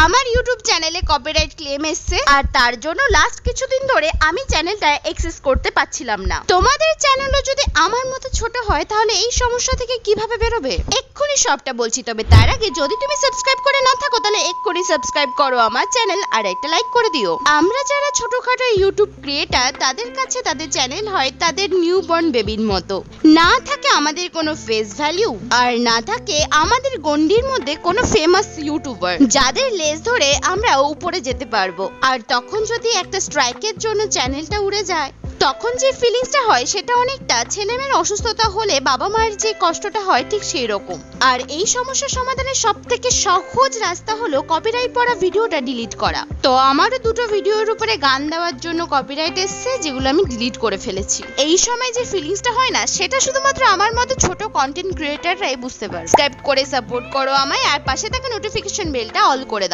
আমার ইউটিউব চ্যানেলে copyright claim এসেছে, আর তার জন্য লাস্ট কিছুদিন ধরে আমি চ্যানেলটা অ্যাক্সেস করতে পারছিলাম না। তোমাদের চ্যানেলও যদি আমার মতো ছোট হয় তাহলে এই সমস্যা থেকে কিভাবে বেরোবে এক্ষুনি সবটা বলছি। তবে তার আগে যদি তুমি সাবস্ক্রাইব করে না থাকো তাহলে এক্ষুনি সাবস্ক্রাইব করো আমার চ্যানেল, আর একটা লাইক করে দিও। আমরা যারা ছোটখাটো ইউটিউব ক্রিয়েটার তাদের কাছে তাদের চ্যানেল হয় তাদের নিউবর্ন বেবির মতো। না থাকে আমাদের কোনো ফেস ভ্যালু, আর না থাকে আমাদের গন্ডির মধ্যে কোনো ফেমাস ইউটিউবার যাদের লেজ ধরে আমরা উপরে যেতে পারবো। আর তখন যদি একটা স্ট্রাইকের জন্য চ্যানেলটা উড়ে যায় তখন যে ফিলিংসটা হয় সেটা অনেকটা ছেলেমেয়ের অসুস্থতা হলে বাবা মায়ের যে কষ্টটা হয় ঠিক সেই রকম। আর এই সমস্যা সমাধানের সব থেকে সহজ রাস্তা হলো কপিরাইট পড়া ভিডিওটা ডিলিট করা। তো আমারও দুটো ভিডিওর উপরে গান দেওয়ার জন্য কপিরাইট এসেছে, যেগুলো আমি ডিলিট করে ফেলেছি। এই সময় যে ফিলিংসটা হয় না সেটা শুধুমাত্র আমার মতো ছোট কন্টেন্ট ক্রিয়েটাররাই বুঝতে পারে। সাবস্ক্রাইব করে সাপোর্ট করো আমায়, আর পাশে থাকা নোটিফিকেশন বেলটা অল করে দাও।